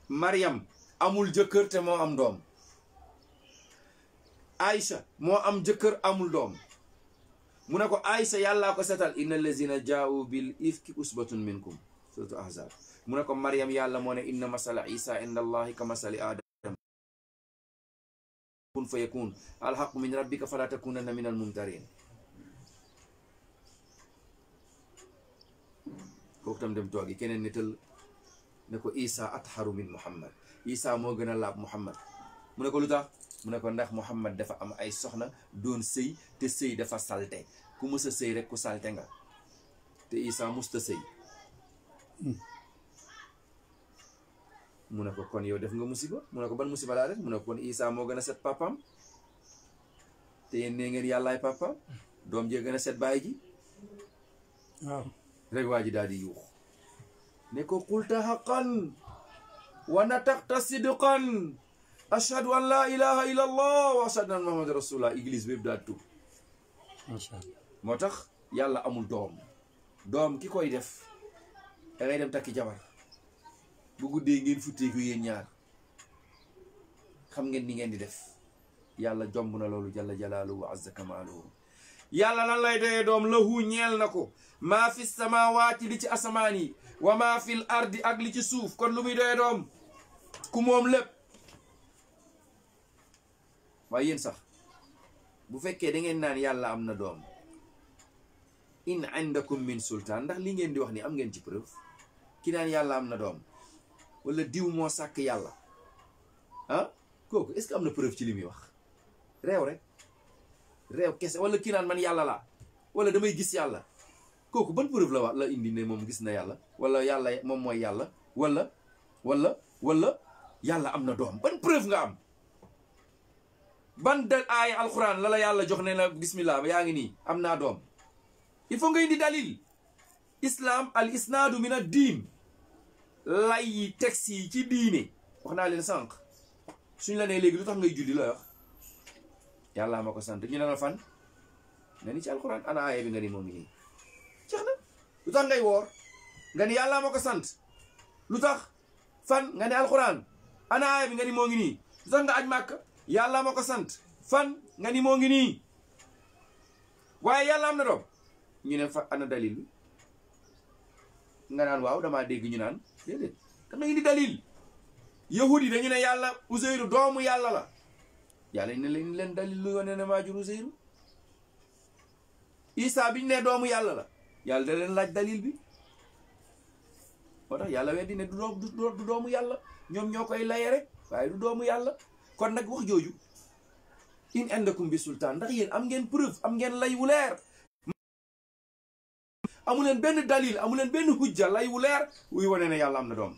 Maryam amul jëkkër te moo am doom Aïcha moo am jëkkër amul doom mu ne ko Aïcha yàllaa ko setal inna allazina jaa'u bil ifki usbatun minkum suratu ahzab mu ne ko Maryam yàlla moo ne inna masala isa inda allahi ka masali adam kun fa yakun alhaqu min rabbika fala takunanna min almumtarin kooku tam dem toogi keneen ne tëll ne ko isa atharu min muhammad isa moo gën a laab muhammad mu ne ko lu tax mu ne ko ndax muhammad dafa am ay soxna doon sëy te sëy dafa salte ku mës a sëy rek ku salte nga te isa musta sëy mu ne ko kon yow def nga musiba mu ne ko ban musiba laa def mu ne ko kon isa moo gën a set papam te yéen nee ngeen yàllaay papam doom jee gën a set baay ji waaw rek waa ji daal di yuux ne ko qulta haqqan wa nataqta sidqan ashhadu an la ilaha illa allah wa ashhadu anna muhammad rasulullah église bépp daal tuub macha allah moo tax yàlla amul doom ki koy def da ngay dem takki jabar bu guddee ngeen futteeku yéen ñaar xam ngeen ni ngeen di def yàlla jomb na loolu jalla jalaaluhu wa azza kamaaluhu yàlla lan lay doyee doom lahu ñeel na ko maa fi samaawaati li ci asamaan yi wa maa fil ardi ak li ci suuf kon lu muy doyee doom ku moom lépp waaye yéen sax bu fekkee da ngeen naan yàlla am na doom in indakum min sultaan ndax li ngeen di wax ni am ngeen ci preuve ki naan yàlla am na doom wala diw moo sàkk yàlla ah kooku est-ce que am na preuve ci li muy wax réew rek réew kese wala kii naan man yàlla laa wala damay gis yàlla kooku ban preuve la wax la indi ne moom gis na yàlla wala yàlla moom mooy yàlla wala yàlla am na doom ban preuve nga am ban dal aaya alquran la yàlla jox ne la bismillah ba yaa ngi nii am naa doom il faut nga indi dalil islam al isnaadu min ad diin lay yi texte yi ci diine wax naa leen sànq suñ la nee léegi lu tax ngay julli looy wax yàlla ma ko sant ñu ne la fan nga ni ci alquran ana aaya bi nga ni moom ngi nii jeex na lu tax ngay woor nga ni yàlla ma ko sant lu tax fan nga ne alquran ana aaya bi nga ni moo ngi nii lu tax nga aj màkk yàlla ma ko sant fan nga ni moo ngi nii waaye yàlla am na doom ñu ne fa ana dalil bi nga naan waaw damaa dégg ñu naan déedéet da ngay indi dalil yahud yi dañu ne yàlla Uzeyru doomu yàlla la yàlla ne leen dalil lu wane ne maa jur Uzeyru Isa biñu ne doomu yàlla la yàlla da leen laaj dalil bi moo tax yàlla weddi ne du doomu yàlla ñoom ñoo koy laye rek waaye du doomu yàlla kon nag wax jooju in indakum bi sultaan ndax yéen am ngeen preuve am ngeen lay wu leer amu leen benn dalil amu leen benn hujja lay wu leer wuy wane ne yàlla am na doom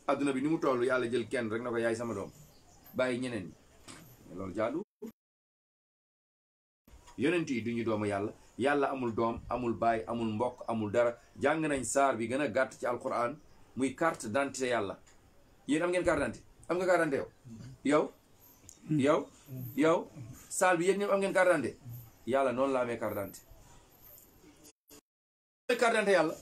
adduna bi ni mu toll yàlla jël kenn rek na ko yaay sama doom bàyyi ñeneen ñi loolu jaadu yonent yi duñu doomu yàlla amul doom amul baay amul mbokk amul dara jàng nañ saar bi gën a gàtt ci alquran muy carte d'identité yàlla yéen am ngeen carte d'identité am nga carte d'identité yow saal bi yéen ñëpp am ngeen carte d'identité yàlla noonu la amee carte d'identité mooy carte d'identité yàlla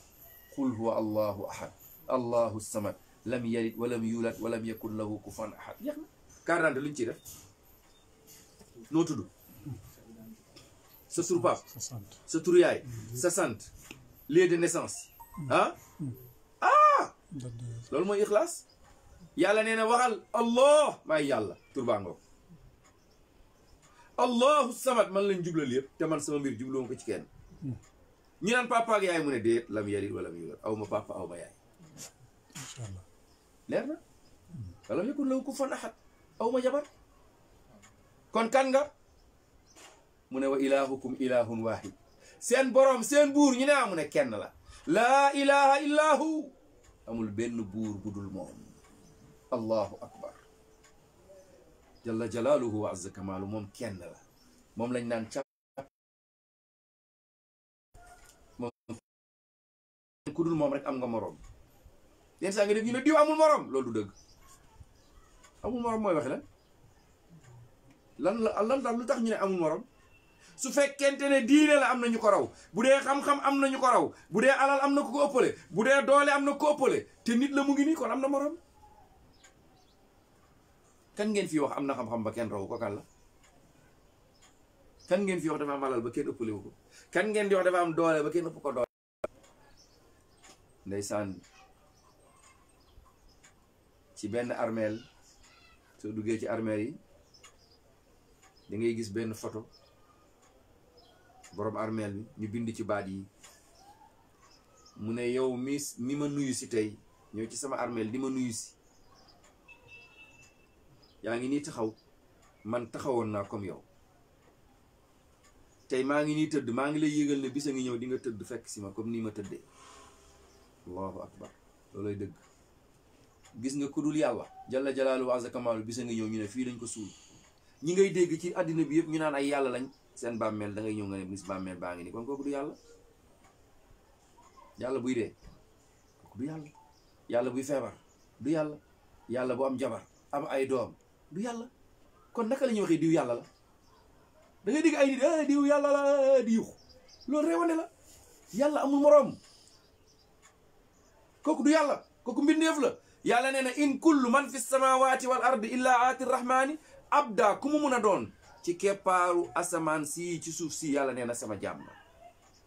qul huwa allahu ahad allahu samad lam yalid walam yulad walam yakun lahu kufuwan ahad yeex na carte d'identité lu ñu ciy def noo tudd sa tur pap sa tur yaay sa sant lieu de naissance loolu mooy ixlaas. yàlla nee na waxal allah maay yàlla tur baa ngoog allahu samad man lañ jublal yëpp te man sama mbir jubluwuma ko ci kenn. ñu naan papa ak yaay mu ne déet lam yalid wala mu yulad aw ma papa aw ma yaay. incha allah leer na walam yakun lahu kufuwan ahad aw ma jabar. kon kan nga mu ne wa ilahukum ilahun wahid seen boroom seen buur ñu ne mu ne kenn la laa ilaha illa hu amul benn buur bu dul moom. allahu akbar jalla jalaaluhu wa azza kamaalu moom kenn la moom lañ naan ca moom ku dul moom rek am nga moroom. yenn saa nga def ñu ne diw amul moroom loolu du dëgg. amul moroom mooy waxe lan lan tax lu tax ñu ne amul moroom su fekkente ne diine la am na ñu ko raw bu dee xam-xam am na ñu ko raw bu dee alal am na ku ko ëppale bu dee doole am na ku ko ëppale te nit la mu ngi nii kon am na moroom. kan ngeen fi wax am na xam-xam ba kenn raw ko kan la kan ngeen fi wax dafa am alal ba kenn ëppale wu ko kan ngeen di wax dafa am doole ba kenn ëpp ko doole. ndeysaan ci benn armeel soo duggee ci armeel yi da ngay gis benn photo borom armeel bi ñu bind ci baat yi mu ne yow mi ma nuyu si tey ñëw ci sama armeel di ma nuyu si yaa ngi nii taxaw man taxawoon naa comme yow tey maa ngi nii tëdd maa ngi lay yëgal ne bisa ngi ñëw di nga tëdd fekk si ma comme nii ma tëddee. allahu akbar loolay dëgg. gis nga ku dul yàlla jalla jalaaluhu wa azza kamaalu bisa ngi ñëw ñu ne fii lañ ko suul. ñi ngay dégg ci àddina bi yëpp ñu naan ay yàlla lañ seen bàmmeel da ngay ñëw nga ne bis bàmmeel baa ngi nii kon kooku du yàlla. yàlla buy dee kooku du yàlla. yàlla buy feebar du yàlla. yàlla bu am jabar am ay doom du yàlla. kon naka la ñuy waxee diw yàlla la da ngay dégg ay nit diw yàlla la diw loolu réewane la. yàlla amul moroom kooku du yàlla kooku mbindeef la. yàlla nee na in kullu man fi samawati wal ardi illa aati rahmaani abda ku mu mun a doon ci keppaaru asamaan si ci suuf si yàlla nee na sama jaam la.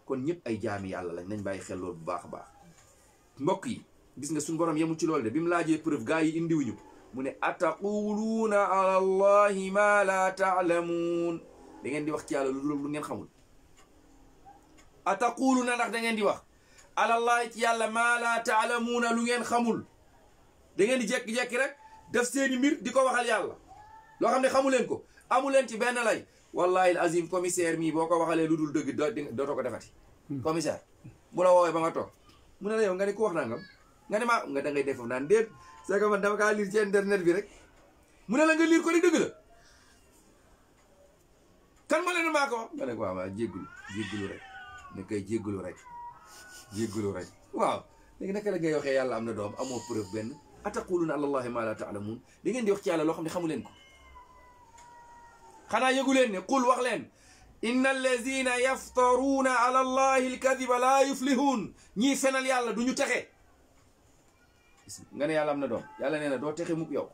kon ñëpp ay jaami yàlla lañ nañ bàyyi xel loolu bu baax a baax. mbokk yi gis nga suñu borom yemul ci loolu de bi mu laajee preuve gaa yi indiwuñu mu ne ataquluuna ala allahi ma la taalamuun da ngeen di wax ci yàlla lu ngeen xamul. ataquluuna ndax da ngeen di wax ala allahi ci yàlla ma la taalamuuna lu ngeen xamul. da ngeen di jekki-jekki rek def seeni mbir di ko waxal yàlla loo xam ne xamu leen ko amu leen ci benn lay. wallahi al azim commissaire mii boo ko waxalee lu dul dëgg dootoo ko defati. commissaire bu la woowee ba nga toog mu ne la yow nga ne ku wax nangam nga ne maa nga da ngay def naan déet c'est que man dama kaa lire ci internet bi rek mu ne la nga lire ko ni dëgg la kan ma leen maa ko wax nga ne ko waaw waaw jéggulu rek ne koy jéggulu rek waaw léegi naka la ngay waxee yàlla am na doom amoo preuve benn. ataquluna ala allahi ma la taalamuun da ngeen di wax ci yàlla loo xam ne xamu leen ko. xanaa yëgu leen ne qul wax leen inna allazina yaftaruuna ala allahi alkadiba laa yuflihuun ñii fenal yàlla du ñu texe. nga ne yàlla am na doom yàlla nee na doo texe mukk yow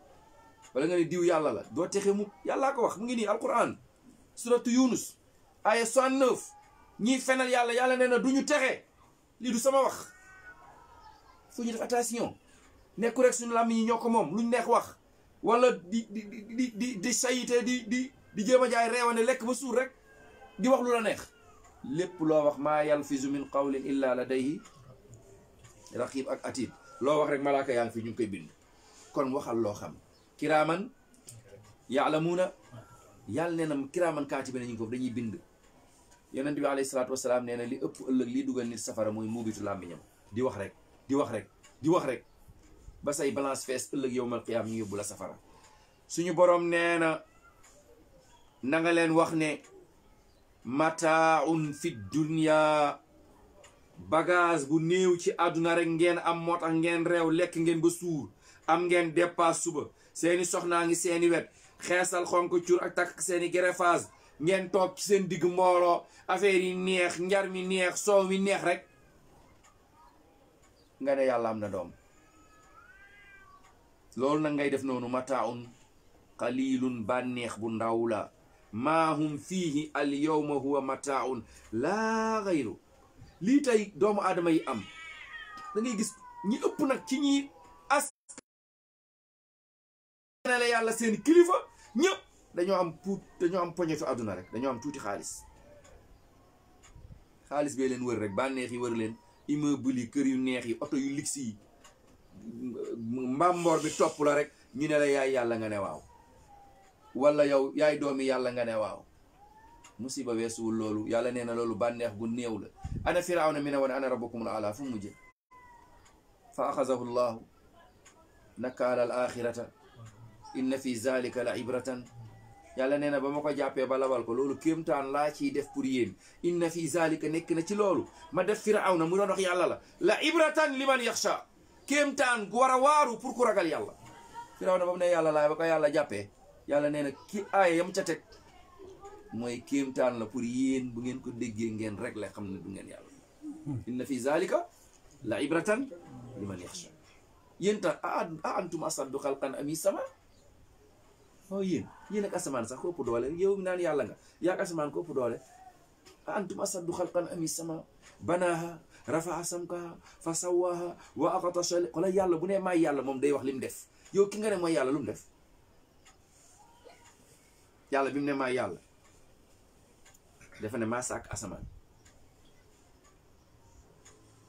wala nga ne diw yàlla la doo texe mukk yàllaa ko wax mu ngi nii alquran suratu yunus aya 69 ñii fenal yàlla yàlla nee na du ñu texe. lii du sama wax fu ñu def attention nekku rek suñu làmmiñ yi ñoo ko moom luñ neex wax wala di sayite di jéem a jaay reewane lekk ba suur rek di wax lu la neex. lépp loo wax maa yalfizu min qawlin illa ladayhi raqib ak atid loo wax rek malaaka yaa ngi fi ñu ngi koy bind. kon waxal loo xam kiraaman yaalamuuna yàlla nee na kiraaman kaatibiina ñu ngi foofu dañuy bind. yonent bi alayhi salaatu wasalaam nee na li ëpp ëllëg liy dugal nit safara mooy muubitu làmmiñam di wax rek di wax rek ba say balance fees ëllëg yowmal qiyaam ñu yóbbu la safara. suñu boroom nee na nga leen wax ne mataaun fi dunya bagage bu néew ci àdduna rek ngeen am moo tax ngeen réew lekk ngeen ba suur am ngeen dépasse suba seeni soxnaa ngi seeni wet xeesal xonk cur ak takk seeni greffage ngeen toog ci seen digg mbooloo affaire yi neex njar mi neex soow mi neex rek nga ne yàlla am na doom. loolu nag ngay def noonu mataaun qalilun bànneex bu ndaw la maahum fiihi al yawma huwa mataaun laa gayru. lii tey doomu aadama yi am da ngay gis ñi ëpp nag ci ñi askanale yàlla seen kilifa ñëpp dañoo am poñetu àdduna rek, dañoo am tuuti xaalis bee leen wër rek, bànneex yi wër leen, immeuble yi, kër yu neex yi, oto yu luxe yi, mbamboor bi topp la rek, ñu ne la yaay yàlla nga ne waaw, wala yow yaay doomi yàlla nga ne waaw. musiba weesuwul loolu. Yàlla nee na loolu bànneex gu néew la. ana firawna mi ne woon ana rabbukumul a'laa fu mujje fa axazahu llahu nakaala al axirata inna fi zalika la ibratan. Yàlla nee na ba ma ko jàppee ba labal ko, loolu kéemtaan laa ciy def pour yéen. inna fi zalika, nekk na ci loolu ma def firawna mu doon wax yàlla la ibratan liman yaxsha, kéemtaan gu war a waaru pour ku ragal yàlla. firawna ba mu ne yàlla laay ba ko yàlla jàppee, yàlla nee na ki aaya yam ca teg mooy kéemtaan la pour yéen, bu ngeen ko déggee ngeen rek la xam ne du ngeen yàlla. inna fi zalika la ibratan liman yaxsha. yéen ta a antum asaddu xalqan ami sama. yéen ak asamaan sax ko ëpp doole. yow naan yàlla nga yaa ak asamaan ko ëpp doole. a antum asaddu xalqan ami sama banaaha rafa'a samkaha fa sawwaha wa aqtasha. xoolal yàlla bu ne maay yàlla moom day wax li mu def. yow ki nga ne mooy yàlla lu mu def? yàlla bi mu ne maay yàlla dafa ne maa sàkk asamaan.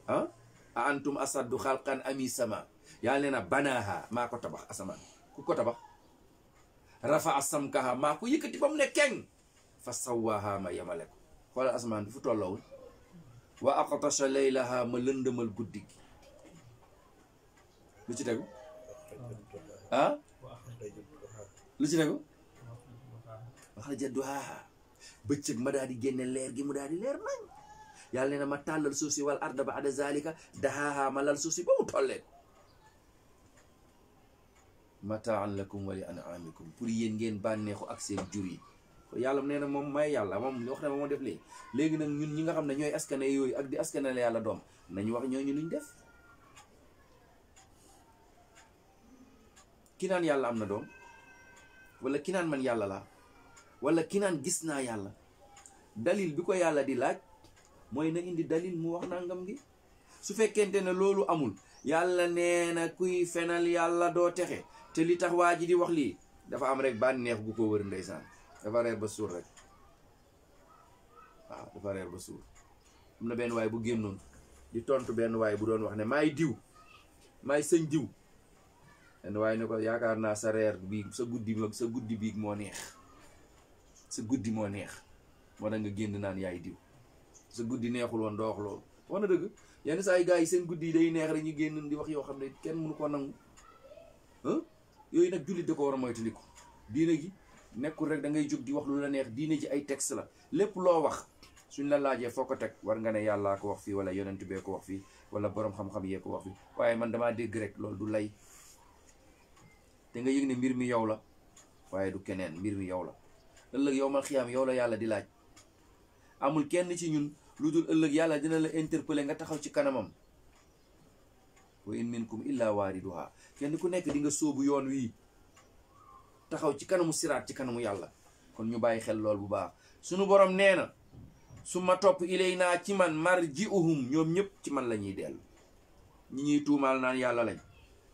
a antum asaddu xalqan ami sama. yàlla nee na banaaha, maa ko tabax asamaan. ku ko tabax? rafa'a samkaha, maa ko yëkkati ba mu ne keng. fa sawwaha, ma yemale ko. xoolal asamaan bi fu tollawul. wa aqtasha laylaha, ma lëndëmal guddi gi. lu ci tegu? lu ci tegu? axraja duhaaha, bëccëg ma daal di génne leer gi mu daal di leer nañ. yàlla nee na ma tàllal suuf si wal arda ba'da zalika dahaaha, ma lal suuf si ba mu tollee mataan lakum wa li an'amikum, pour yéen ngeen bànneexu ak seen jur yi. yàlla nee na moom may yàlla, moom wax na moo def léegi nag ñun ñi nga xam ne ñooy askane yooyu ak di askanale yàlla doom, nañu wax ñooñu luñ def. ki naan yàlla am na doom, wala ki naan man yàlla laa, wala ki naan gis naa yàlla, dalil bi ko yàlla di laaj mooy na indi dalil mu wax nangam gi. su fekkente ne loolu amul, yàlla nee na kuy fenal yàlla doo texe. te li tax waa ji di wax lii dafa am rek bànneex bu ko wër, ndeysaan dafa reer ba suur rek. waaw dafa reer ba suur. am na benn waay bu génnoon di tontu benn waay bu doon wax ne maay diw, maay sëñ diw. benn waay ne ko yaakaar naa sa reer bi sa guddi biig moo neex. sa guddi moo neex moo tax nga génn naan yaay diw. sa guddi neexul woon doo wax loolu. wax na dëgg. yenn saa yi gars yi seen guddi yi day neex rek ñu génn di wax yoo xam ne kenn mënu ko nangu. yooyu nag jullit da ko war a moytandiku. diine gi nekkul rek da ngay jóg di wax lu la neex. diine ji ay texte la. lépp loo wax suñ la laajee foo ko teg war nga ne yàllaa ko wax fii, wala yonent bee ko wax fii, wala borom xam-xam yee ko wax fii. waaye man damaa dégg rek, loolu du lay. te nga yëg ne mbir mi yow la waaye du keneen, mbir mi yow la. ëllëg yow mal xiyaam yow la yàlla di laaj. amul kenn ci ñun lu dul ëllëg yàlla dina la interpeller nga taxaw ci kanamam. wa in minkum illa waariduha, kenn ku nekk di nga sóobu yoon wii taxaw ci kanamu siraat, ci kanamu yàlla. kon ñu bàyyi xel lool bu baax. sunu borom nee na summa topp ilaynaa ci man marji'uhum, ñoom ñëpp ci man la ñuy dellu. ñi ñuy tuumaal naan yàlla lañ,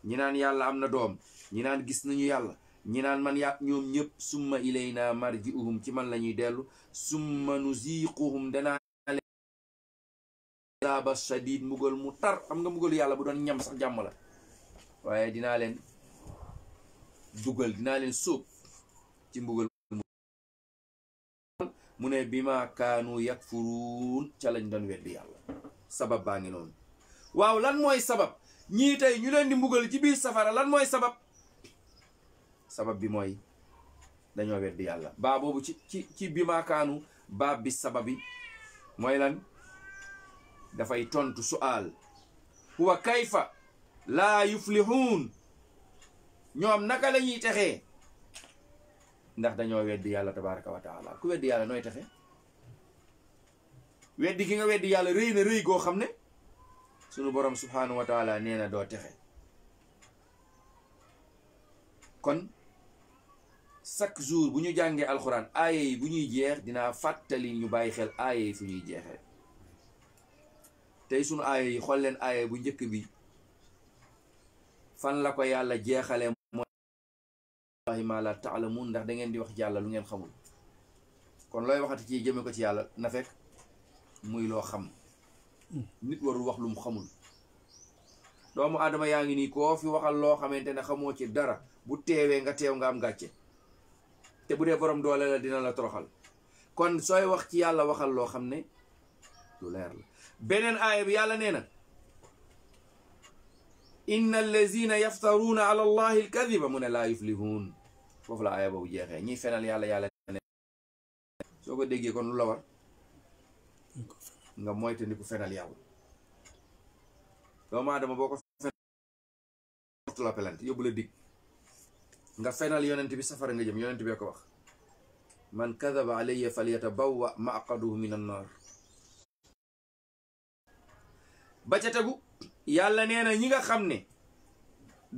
ñi naan yàlla am na doom, ñi naan gis nañu yàlla, ñi naan man ñoom ñëpp summa ilaynaa marji'uhum, ci man la ñuy dellu. summa nuziquhum, danaa azaaba shadid, mbugal mu tar. xam nga mbugalu yàlla bu doon ñam sax jàmm la, waaye dinaa leen dugal, dinaa leen sóob ci mbugal. mu ne bima kaanu yakfuruun, ca lañ doon weddi yàlla. sabab baa ngi noonu. waaw lan mooy sabab ñii tey ñu leen di mbugal ci biir safara? lan mooy sabab? sabab bi mooy dañoo weddi yàlla. baa boobu ci bima kaanu, baab bi sababi mooy lan? dafay tontu su'aal. huwa kayfa laa yuflixuun, ñoom naka la ñuy texee? ndax dañoo weddi yàlla tabaraka wa taala. ku weddi yàlla nooy texe? weddi gi nga weddi yàlla rëy na rëy goo xam ne sunu borom subhanahu wa taala nee na doo texe. kon chaque jour bu ñu jàngee alxuraan, aaye yi bu ñuy jeex dinaa fàttali ñu bàyyi xel aaye yi fu ñuy jeexee. tey sunu aaye yi xool leen aaye bu njëkk bi fan la ko yàlla jeexale mooy ma la taalamun ndax da ngeen di wax yàlla lu ngeen xamul. kon looy waxati ci jëme ko ci yàlla na fekk muy loo xam. nit warul wax lu mu xamul. doomu aadama yaa ngi nii koo fi waxal loo xamante ne xamoo ci dara bu teewee nga teew nga am gàcce te bu dee borom doole la dina la toroxal. kon sooy wax ci yàlla waxal loo xam ne lu leer la. beneen aaya bi yàlla nee na inna allazina yaftaruuna ala allahi alkadiba mu ne laa yuflihun. foofu la aaya boobu jeexee ñiy fenal yàlla ne soo ko déggee kon lu la war nga moyte ni ku fenal yàlla. doomu aadama boo ko fenal la pelante yóbbu la dig nga fenal yonent bi safara nga jëm. yonent bee ko wax man kadaba alayya falyatabawwa maqaduhu min annar. ba ca tegu yàlla nee na ñi nga xam ne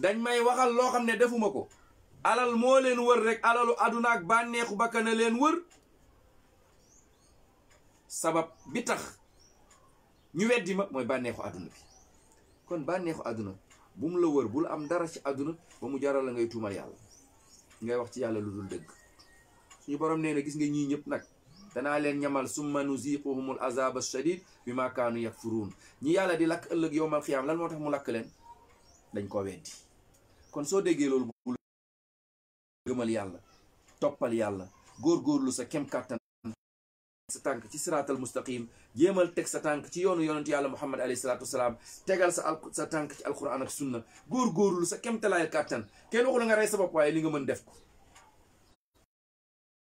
dañ may waxal loo xam ne defuma ko alal moo leen wër rek alalu aduna ak bànneexu bakkana leen wër sabab bi tax ñu weddi ma mooy bànneexu aduna bi. kon bànneexu àdduna bu mu la wër bul am dara ci àdduna ba mu jaral la ngay tuumal yàlla ngay wax ci yàlla lu dul dëgg. suñu borom nee na gis nga ñii ñëpp nag danaa leen ñamal summa nuziquhumul azaba shadid bima kaanu yakfuruun. ñi yàlla di lakk ëllëg yowmal xiyaam lan moo tax mu lakk leen dañ koo weddi. kon soo déggee loolu bul gëmal yàlla toppal yàlla góorgóorlu sa kem kàttan sa tànk ci siraatal mustaqim jéemal teg sa tànk ci yoonu yonent yàlla muhammad alayhi salaatu wasalaam tegal sa tànk ci alquran ak sunna góorgóorlu sa kemtalaayal kàttan. kenn waxu la nga rey sa bopp waaye li nga mën def ko.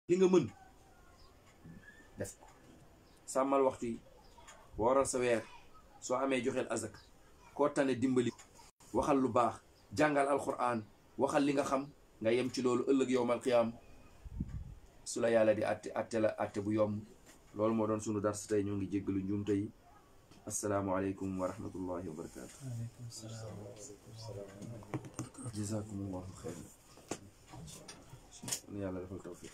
li nga mën def ko. sàmmal waxtu yi wooral sa weer soo amee joxeel azak koo tane dimbali. waxal lu baax jàngal alquran waxal li nga xam nga yem ci loolu ëllëg yowmal qiyaam su la yàlla di atte la atte bu yomb. loolu moo doon sunu dars tey ñoo ngi jéggalu njuumte yi. asalaamualeykum wa rahmatullahi wa barakaatu. jazakumullahu xeyran. yàlla defal tawfiq.